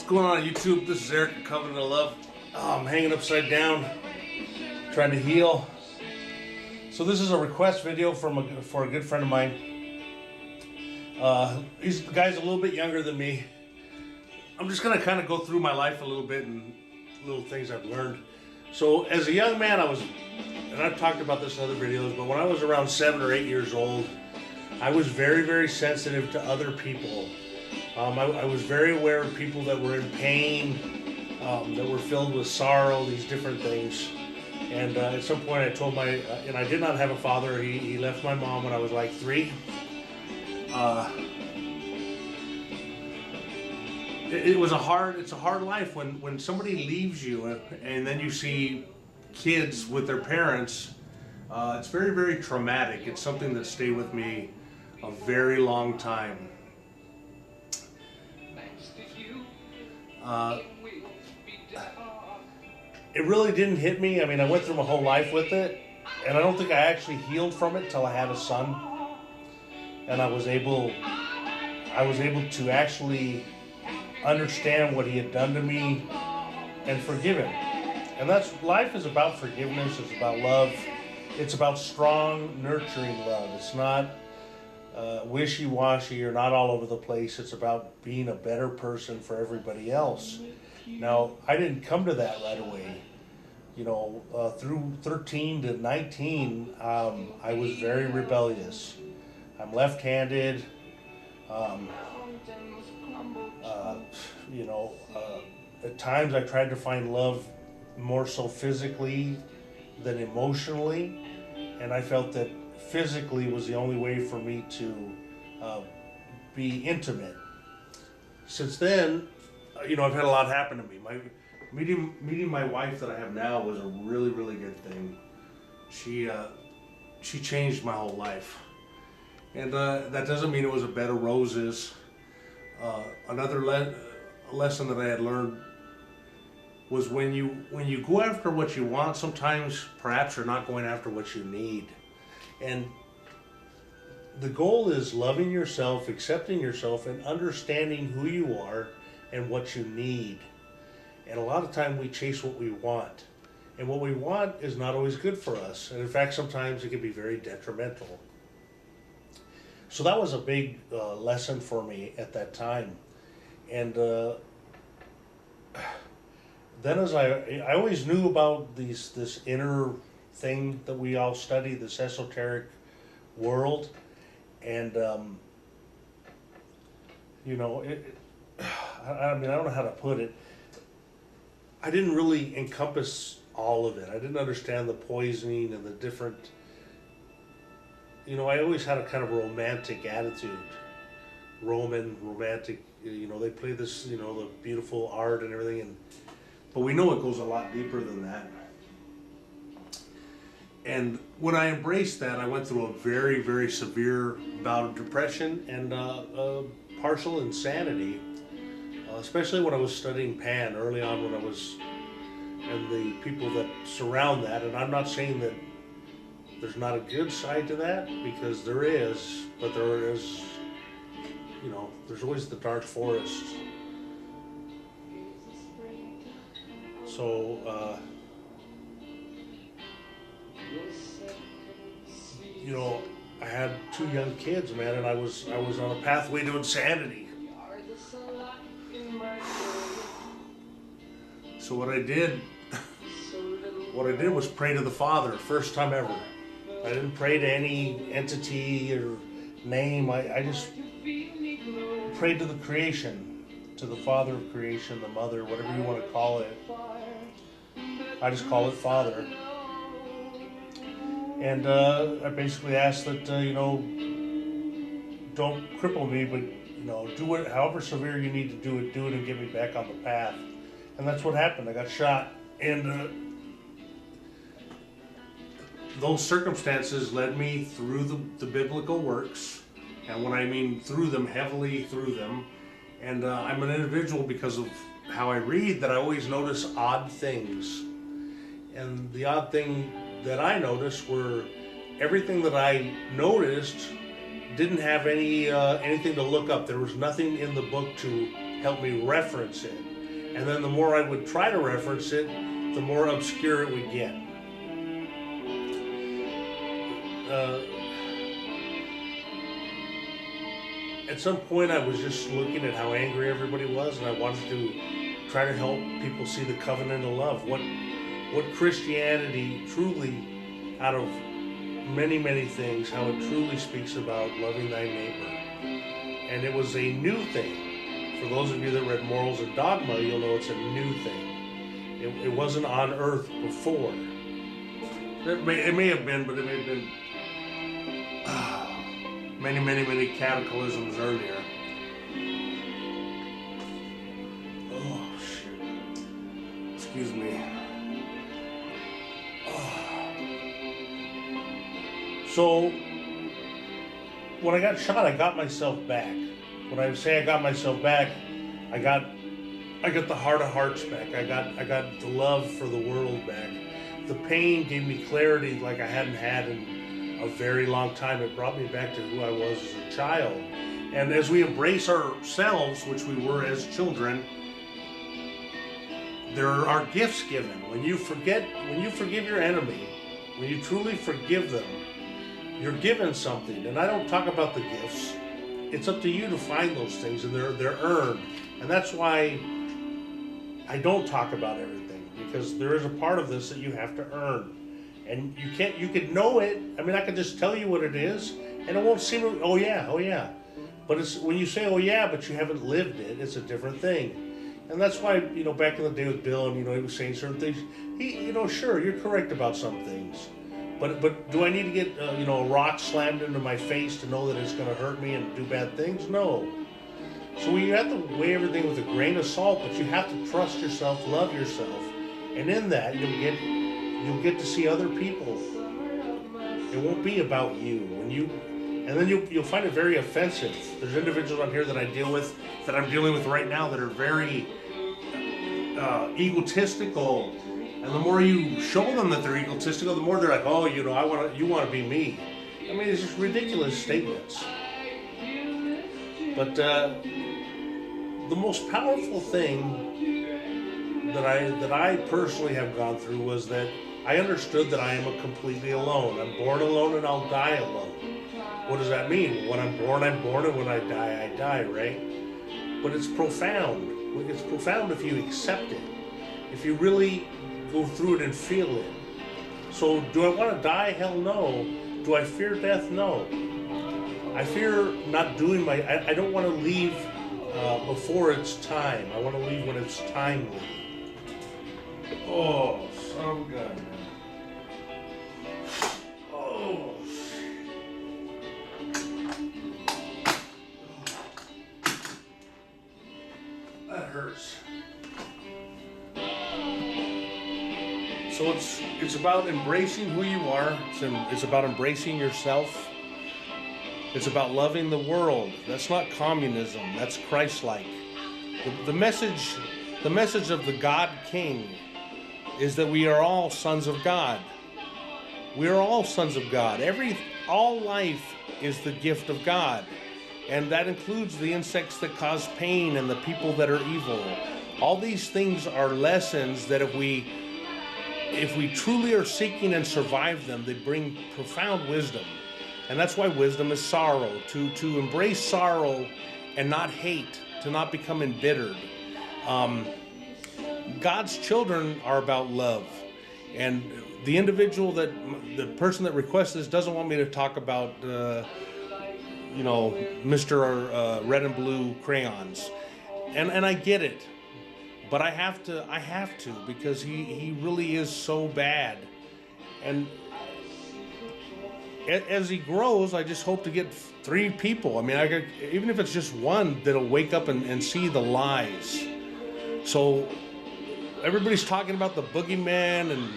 going on YouTube? This is Eric, Covenant of Love. I'm hanging upside down, trying to heal. So this is a request video for a good friend of mine. The guy's a little bit younger than me. I'm just gonna kind of go through my life a little bit and little things I've learned. So as a young man, and I've talked about this in other videos, but when I was around 7 or 8 years old, I was very, very sensitive to other people. I was very aware of people that were in pain, that were filled with sorrow, these different things. And at some point I told and I did not have a father. He left my mom when I was like 3. It's a hard life when somebody leaves you and then you see kids with their parents. It's very, very traumatic. It's something that stayed with me a very long time. It really didn't hit me. I mean, I went through my whole life with it, and I don't think I actually healed from it till I had a son, and I was able to actually understand what he had done to me and forgive him. And life is about forgiveness. It's about love. It's about strong, nurturing love. It's not wishy-washy. You're not all over the place. It's about being a better person for everybody else. Now, I didn't come to that right away. You know, through 13 to 19, I was very rebellious. I'm left-handed. At times I tried to find love more so physically than emotionally, and I felt that physically was the only way for me to be intimate. Since then, I've had a lot happen to me. Meeting my wife that I have now was a really, really good thing. She changed my whole life, and that doesn't mean it was a bed of roses. Another lesson that I had learned was when you go after what you want, sometimes perhaps you're not going after what you need. And the goal is loving yourself, accepting yourself, and understanding who you are and what you need. And a lot of time we chase what we want. And what we want is not always good for us. And in fact, sometimes it can be very detrimental. So that was a big lesson for me at that time. And then as I always knew about this inner thing that we all study, this esoteric world. And, I don't know how to put it. I didn't really encompass all of it. I didn't understand the poisoning and the different, I always had a kind of romantic attitude. Romantic, they play this, the beautiful art and everything, but we know it goes a lot deeper than that. And when I embraced that, I went through a very, very severe bout of depression and partial insanity, especially when I was studying Pan early on and the people that surround that. And I'm not saying that there's not a good side to that, because there is, but there is, there's always the dark forest. So, I had 2 young kids, man, and I was on a pathway to insanity. So what I did was pray to the Father, first time ever. I didn't pray to any entity or name. I just prayed to the creation, to the Father of creation, the Mother, whatever you want to call it. I just call it Father. And I basically asked that, don't cripple me, but, do it however severe you need to do it and get me back on the path. And that's what happened. I got shot. And those circumstances led me through the biblical works. And when I mean through them, heavily through them. And I'm an individual, because of how I read, that I always notice odd things. And the odd thing that I noticed were everything that I noticed didn't have anything to look up. There was nothing in the book to help me reference it. And then the more I would try to reference it, the more obscure it would get. At some point I was just looking at how angry everybody was, and I wanted to try to help people see the covenant of love. What Christianity truly, out of many, many things, how it truly speaks about loving thy neighbor. And it was a new thing. For those of you that read Morals and Dogma, you'll know it's a new thing. It wasn't on earth before. It may have been, but it may have been many, many, many cataclysms earlier. Oh, shit. Excuse me. So, when I got shot, I got myself back. When I say I got myself back, I got the heart of hearts back. I got the love for the world back. The pain gave me clarity like I hadn't had in a very long time. It brought me back to who I was as a child. And as we embrace ourselves, which we were as children, there are gifts given. When you forgive your enemy, when you truly forgive them, you're given something. And I don't talk about the gifts. It's up to you to find those things, and they're earned. And that's why I don't talk about everything, because there is a part of this that you have to earn. And you could know it. I mean, I could just tell you what it is, and it won't seem, oh yeah. But it's when you say, oh yeah, but you haven't lived it, it's a different thing. And that's why, back in the day with Bill, and, he was saying certain things. Sure, you're correct about some things. But do I need to get, a rock slammed into my face to know that it's going to hurt me and do bad things? No. So you have to weigh everything with a grain of salt, but you have to trust yourself, love yourself. And in that, you'll get to see other people. It won't be about you. And then you'll find it very offensive. There's individuals on here that I'm dealing with right now that are very egotistical. And the more you show them that they're egotistical, the more they're like, oh, you want to be me. I mean, it's just ridiculous statements. But the most powerful thing that I personally have gone through was that I understood that I am completely alone. I'm born alone and I'll die alone. What does that mean? When I'm born, and when I die, right? But it's profound. It's profound if you accept it. If you really go through it and feel it. So do I want to die? Hell no. Do I fear death? No. I fear not doing I don't want to leave before it's time. I want to leave when it's timely. Oh, so good. Oh. That hurts. So it's about embracing who you are. It's about embracing yourself. It's about loving the world. That's not communism. That's Christ-like. The message of the God King is that we are all sons of God. We are all sons of God. All life is the gift of God. And that includes the insects that cause pain and the people that are evil. All these things are lessons that if we truly are seeking and survive them, they bring profound wisdom. And that's why wisdom is sorrow. To embrace sorrow and not hate, to not become embittered. God's children are about love. And the person that requests this doesn't want me to talk about, Mr. Red and Blue crayons. And I get it. But I have to because he really is so bad. And as he grows, I just hope to get 3 people. I mean, even if it's just one that'll wake up and see the lies. So everybody's talking about the boogeyman and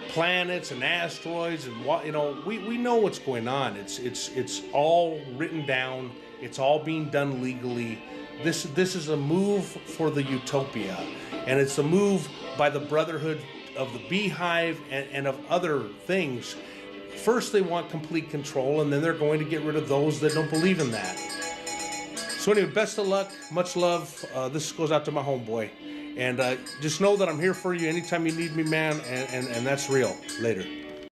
planets and asteroids and what, we know what's going on. It's all written down. It's all being done legally. This is a move for the utopia, and it's a move by the Brotherhood of the Beehive and of other things. First, they want complete control, and then they're going to get rid of those that don't believe in that. So anyway, best of luck, much love. This goes out to my homeboy. And just know that I'm here for you anytime you need me, man. And that's real. Later.